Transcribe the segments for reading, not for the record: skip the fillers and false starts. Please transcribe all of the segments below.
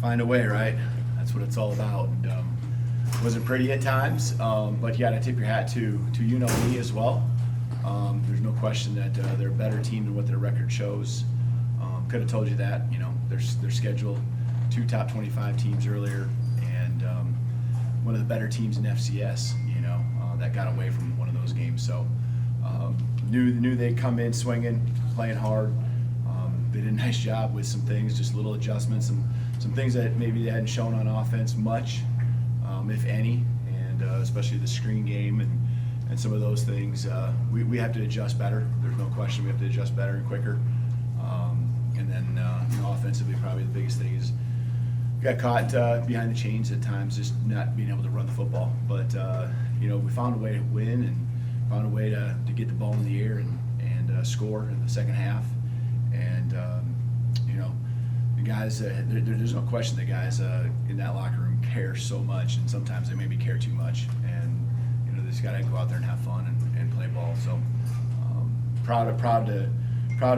Find a way, right? That's what it's all about. And, wasn't pretty at times, but you got to tip your hat to UNLV as well. There's no question that they're a better team than what their record shows. Could have told you that. You know, they're scheduled 2 top 25 teams earlier, and one of the better teams in FCS. You know, that got away from one of those games. So knew they'd come in swinging, playing hard. They did a nice job with some things, just little adjustments, some things that maybe they hadn't shown on offense much, if any, and especially the screen game and some of those things. We have to adjust better. There's no question we have to adjust better and quicker. And then offensively, probably the biggest thing is we got caught behind the chains at times, just not being able to run the football. But we found a way to win and found a way to get the ball in the air and score in the second half. And the guys, there's no question the guys in that locker room care so much, and sometimes they maybe care too much. And they just got to go out there and have fun and play ball. So proud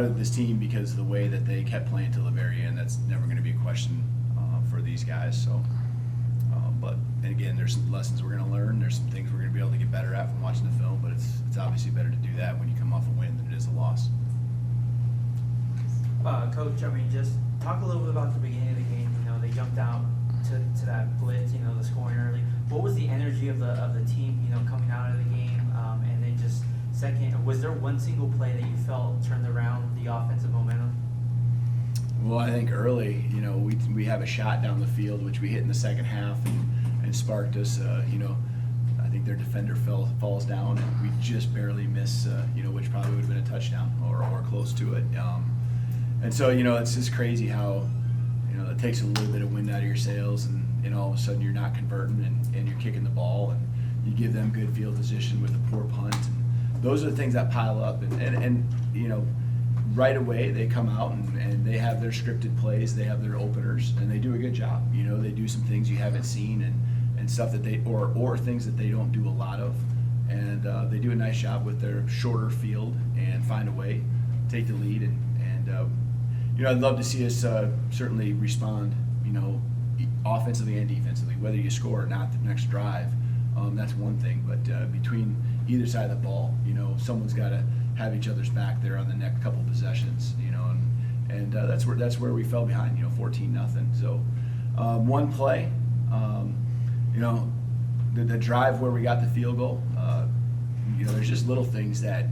of this team because of the way that they kept playing till the very end. That's never going to be a question for these guys. So, but and again, there's some lessons we're going to learn. There's some things we're going to be able to get better at from watching the film. But it's obviously better to do that when you come off a win than it is a loss. Coach, I mean, just talk a little bit about the beginning of the game. They jumped out to that blitz, the scoring early. What was the energy of the team, coming out of the game? And then just second, was there one single play that you felt turned around the offensive momentum? Well, I think early, we have a shot down the field, which we hit in the second half and sparked us. I think their defender falls down, and we just barely miss, which probably would have been a touchdown or close to it. And so, it's just crazy how, it takes a little bit of wind out of your sails, and all of a sudden you're not converting and you're kicking the ball, and you give them good field position with a poor punt. And those are the things that pile up. And right away they come out and they have their scripted plays, they have their openers, and they do a good job. They do some things you haven't seen and stuff that they, or things that they don't do a lot of. And they do a nice job with their shorter field and find a way, take the lead, and I'd love to see us certainly respond, offensively and defensively, whether you score or not the next drive. That's one thing, but between either side of the ball, someone's got to have each other's back there on the next couple of possessions, and that's where we fell behind, 14-0. So one play, the drive where we got the field goal, there's just little things that,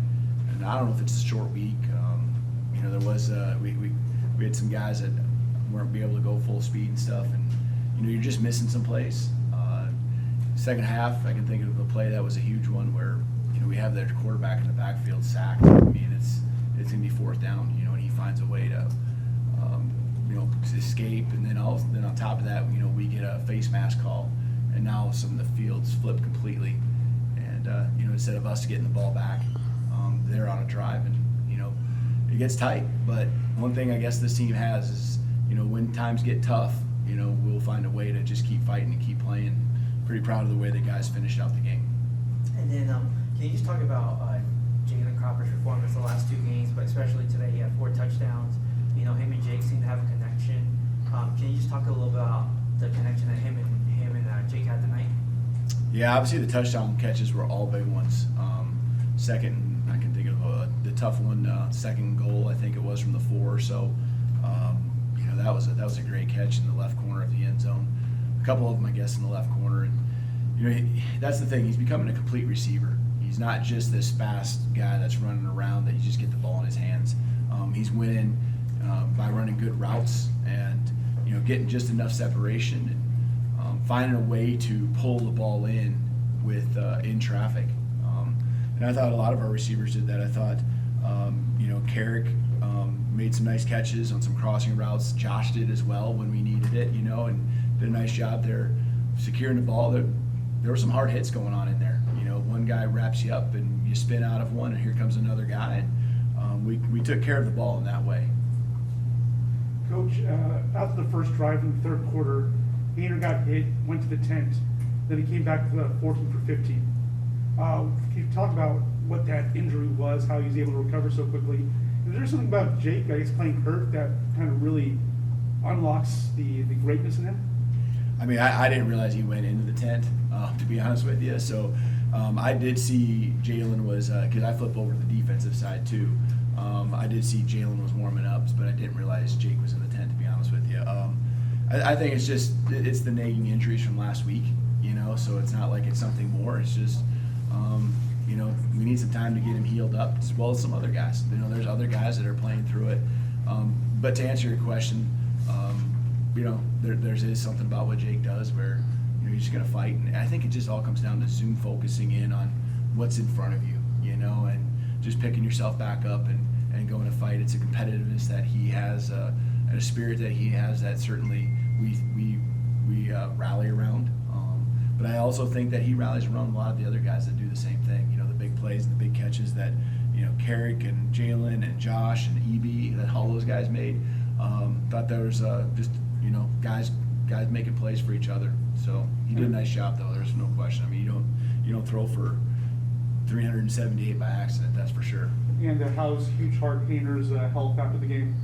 and I don't know if it's a short week. There was we had some guys that weren't able to go full speed and stuff, and you're just missing some plays. Second half, I can think of a play that was a huge one where we have their quarterback in the backfield sacked. I mean, it's gonna be fourth down, and he finds a way to escape, and then on top of that, we get a face mask call, and now some of the fields flip completely, and instead of us getting the ball back, they're on a drive, and it gets tight. But one thing I guess this team has is when times get tough, we'll find a way to just keep fighting and keep playing. Pretty proud of the way the guys finished out the game. And then can you just talk about Jalen Cropper's performance the last 2 games, but especially today? He had 4 touchdowns. Him and Jake seem to have a connection. Can you just talk a little bit about the connection that him and Jake had tonight? Yeah, obviously the touchdown catches were all big ones. Second, I can think of the tough one, second goal, I think it was from the 4. So, that was a great catch in the left corner of the end zone. A couple of them, I guess, in the left corner. And that's the thing. He's becoming a complete receiver. He's not just this fast guy that's running around that you just get the ball in his hands. He's winning by running good routes and getting just enough separation and finding a way to pull the ball in with in traffic. And I thought a lot of our receivers did that. I thought Carrick made some nice catches on some crossing routes. Josh did as well when we needed it, and did a nice job there securing the ball. There were some hard hits going on in there. One guy wraps you up and you spin out of one, and here comes another guy. And we took care of the ball in that way. Coach, after the first drive in the third quarter, Hayner got hit, went to the tent, then he came back to 14 for 15. Can you talk about what that injury was, how he was able to recover so quickly? Is there something about Jake, I guess, playing hurt that kind of really unlocks the greatness in him? I mean, I didn't realize he went into the tent, to be honest with you. So I did see Jalen was, because I flip over to the defensive side too. I did see Jalen was warming up, but I didn't realize Jake was in the tent, to be honest with you. I think it's the nagging injuries from last week, so it's not like it's something more. It's just, we need some time to get him healed up, as well as some other guys. There's other guys that are playing through it. But to answer your question, there is something about what Jake does where you're just going to fight, and I think it just all comes down to Zoom focusing in on what's in front of you, and just picking yourself back up and going to fight. It's a competitiveness that he has, and a spirit that he has that certainly we rally around. But I also think that he rallies around a lot of the other guys that do the same thing. The big plays and the big catches that Carrick and Jalen and Josh and EB, that all those guys made. Thought there was just guys making plays for each other. So he did a nice job, though. There's no question. I mean, you don't throw for 378 by accident. That's for sure. And how's Huge Heart Hayner's health after the game?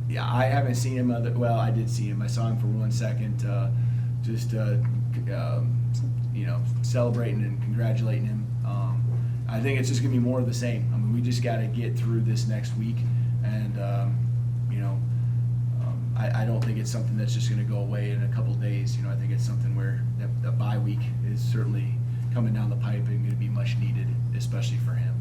Yeah, I haven't seen him. Well, I did see him. I saw him for 1 second, celebrating and congratulating him. I think it's just gonna be more of the same. I mean, we just got to get through this next week, and I don't think it's something that's just gonna go away in a couple of days. I think it's something where the bye week is certainly coming down the pipe and going to be much needed, especially for him.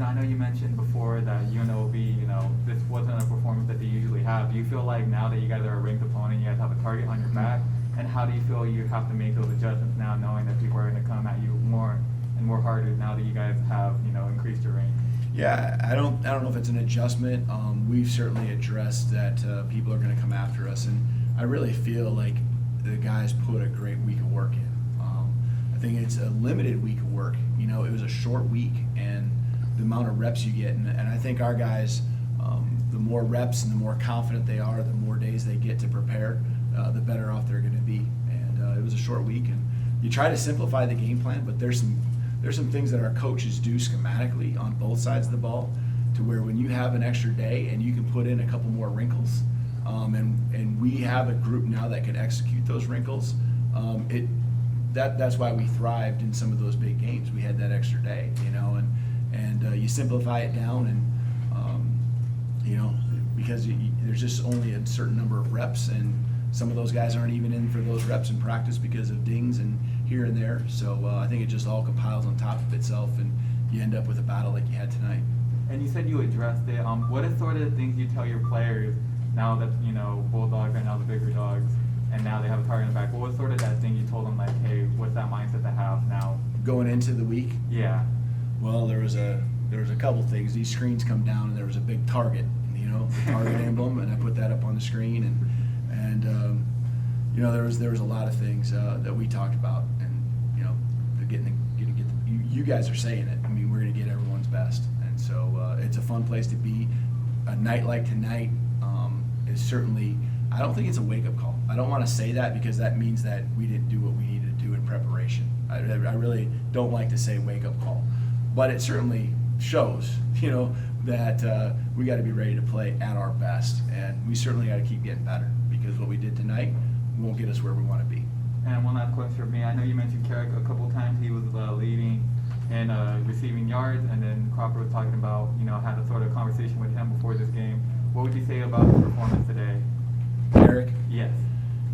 I know you mentioned before that UNLV, this wasn't a performance that they usually have. Do you feel like now that you guys are a ranked opponent, you guys have a target on your back? And how do you feel you have to make those adjustments now, knowing that people are going to come at you more and more harder now that you guys have, increased your rank? Yeah, I don't know if it's an adjustment. We've certainly addressed that people are going to come after us, and I really feel like the guys put a great week of work in. I think it's a limited week of work. It was a short week, and the amount of reps you get, and I think our guys, the more reps and the more confident they are, the more days they get to prepare, the better off they're going to be. And it was a short week, and you try to simplify the game plan, but there's some things that our coaches do schematically on both sides of the ball, to where when you have an extra day and you can put in a couple more wrinkles, and we have a group now that can execute those wrinkles. That's why we thrived in some of those big games. We had that extra day, and you simplify it down, and because there's just only a certain number of reps, and some of those guys aren't even in for those reps in practice because of dings and here and there. So I think it just all compiles on top of itself, and you end up with a battle like you had tonight. And you said you addressed it. What are sort of the things you tell your players now that Bulldogs are now the bigger dogs, and now they have a target in the back? What was sort of that thing you told them, like, hey, what's that mindset to have now? Going into the week? Yeah. There was a couple things. These screens come down, and there was a big target, the target emblem, and I put that up on the screen, and there was a lot of things that we talked about, and you guys are saying it. I mean, we're going to get everyone's best, and so it's a fun place to be. A night like tonight is certainly. I don't think it's a wake-up call. I don't want to say that because that means that we didn't do what we needed to do in preparation. I really don't like to say wake-up call, but it certainly shows, that we got to be ready to play at our best, and we certainly got to keep getting better, because what we did tonight won't get us where we want to be. And one last question for me. I know you mentioned Carrick a couple times. He was leading in receiving yards, and then Cropper was talking about, had a sort of conversation with him before this game. What would you say about his performance today? Carrick? Yes.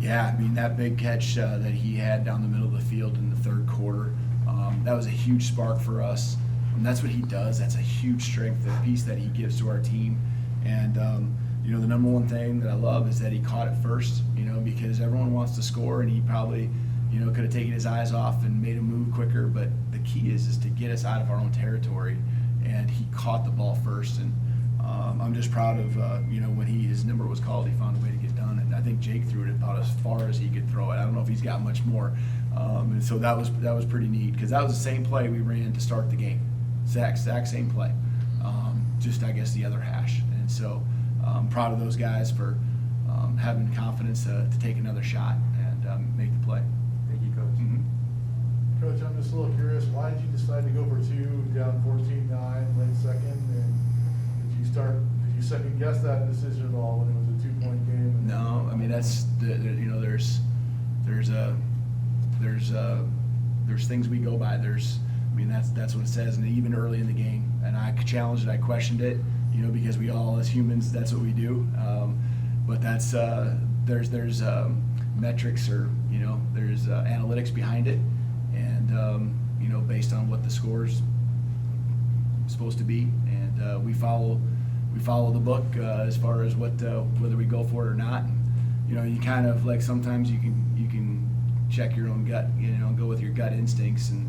Yeah, I mean, that big catch that he had down the middle of the field in the third quarter, that was a huge spark for us. And that's what he does. That's a huge strength, the piece that he gives to our team. And, the number one thing that I love is that he caught it first, because everyone wants to score, and he probably, could have taken his eyes off and made a move quicker. But the key is to get us out of our own territory, and he caught the ball first. And I'm just proud of, when his number was called, he found a way to get done. And I think Jake threw it about as far as he could throw it. I don't know if he's got much more. And so that was pretty neat, because that was the same play we ran to start the game. Exact same play. Just, I guess, the other hash. And so I'm proud of those guys for having confidence to take another shot and make the play. Thank you, Coach. Mm-hmm. Coach, I'm just a little curious, why did you decide to go for two down 14-9 late second? And did you second guess that decision at all when it was a 2 2-point game. and- No, I mean, that's, you know, there's things we go by. I mean, that's what it says, and even early in the game, and I challenged it, I questioned it, you know, because we all, as humans, that's what we do. But that's, there's metrics, or, you know, there's analytics behind it, and, you know, based on what the score's supposed to be, and we follow the book as far as whether we go for it or not. And, you know, you kind of, like, sometimes you can check your own gut, you know, go with your gut instincts, and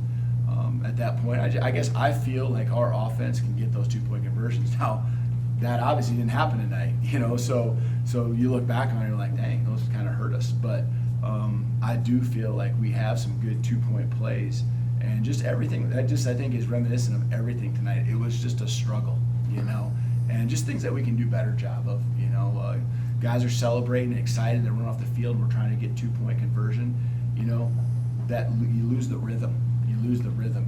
at that point, I guess I feel like our offense can get those 2-point conversions. Now, that obviously didn't happen tonight, you know, so you look back on it and you're like, dang, those kind of hurt us. But I do feel like we have some good 2-point plays, and just everything that just, I think, is reminiscent of everything tonight. It was just a struggle, you know, and just things that we can do better job of, you know. Guys are celebrating, excited, they're running off the field, and we're trying to get 2-point conversion, you know, that you lose the rhythm.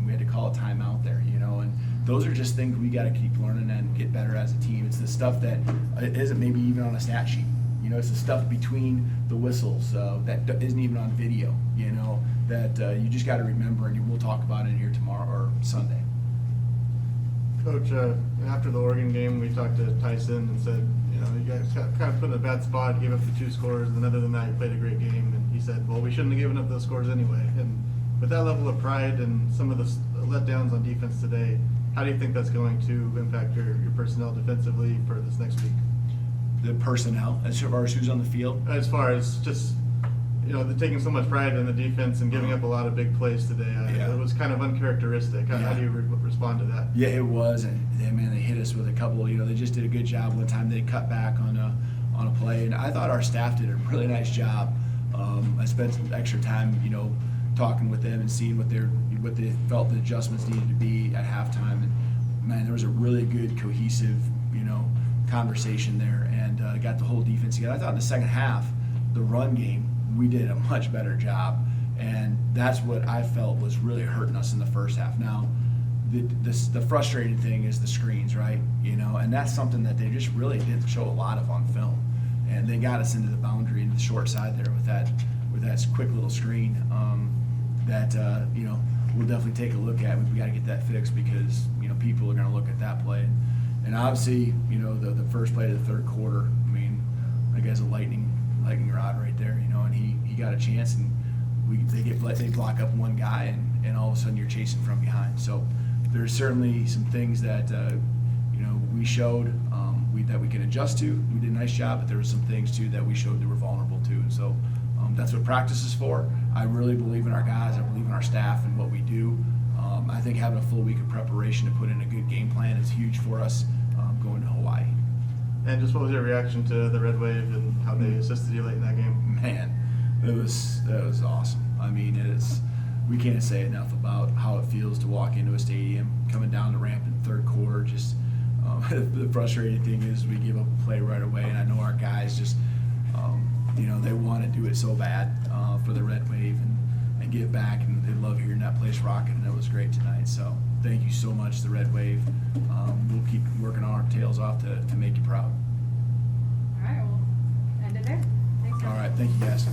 We had to call a timeout there, you know, and those are just things we got to keep learning and get better as a team. It's the stuff that isn't maybe even on a stat sheet, you know. It's the stuff between the whistles that isn't even on video, you know, that you just got to remember, and we'll talk about it here tomorrow or Sunday. Coach, after the Oregon game, we talked to Tyson and said, you know, you guys got kind of put in a bad spot, gave up the 2 scores, and then other than that, you played a great game. And he said, well, we shouldn't have given up those scores anyway. And with that level of pride and some of the letdowns on defense today, how do you think that's going to impact your personnel defensively for this next week? The personnel, as far as who's on the field. As far as just, you know, taking so much pride in the defense and giving up a lot of big plays today, Yeah. it was kind of uncharacteristic. How do you respond to that? Yeah, it was, and man, they hit us with a couple. You know, they just did a good job. One time they cut back on a play, and I thought our staff did a really nice job. I spent some extra time, you know, talking with them and seeing what they felt the adjustments needed to be at halftime. And man, there was a really good cohesive, you know, conversation there, and got the whole defense together. I thought in the second half, the run game, we did a much better job, and that's what I felt was really hurting us in the first half. Now, the frustrating thing is the screens, right? You know, and that's something that they just really didn't show a lot of on film, and they got us into the boundary, into the short side there with that quick little screen that you know, we'll definitely take a look at. We got to get that fixed, because, you know, people are going to look at that play, and obviously, you know, the first play of the third quarter, I mean, that guy's a lightning rod right there, you know, and he got a chance, and they block up one guy, and all of a sudden you're chasing from behind. So there's certainly some things that you know, we showed that we can adjust to. We did a nice job, but there were some things too that we showed that we're vulnerable to, and so that's what practice is for. I really believe in our guys. I believe in our staff and what we do. I think having a full week of preparation to put in a good game plan is huge for us going to Hawaii. And just what was your reaction to the Red Wave and how they assisted you late in that game? Man, that was awesome. I mean, we can't say enough about how it feels to walk into a stadium, coming down the ramp in the third quarter. Just the frustrating thing is we give up a play right away, and I know our guys just, you know, they want to do it so bad for the Red Wave and get back, and they love hearing that place rocking, and it was great tonight. So thank you so much, the Red Wave. We'll keep working our tails off to make you proud. All right, we'll end it there. Thanks, guys. All right, thank you guys.